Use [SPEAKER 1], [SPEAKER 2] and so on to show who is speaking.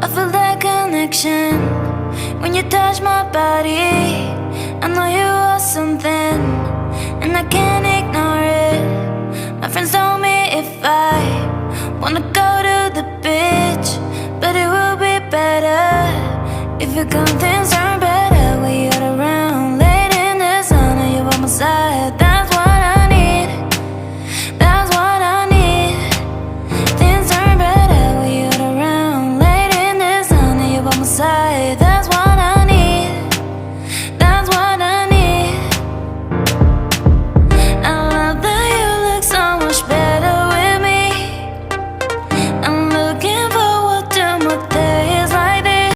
[SPEAKER 1] I feel that connection when you touch my body. I know you are something, and I can't ignore it. My friends told me if I wanna go to the beach, but it will be better if you come things right.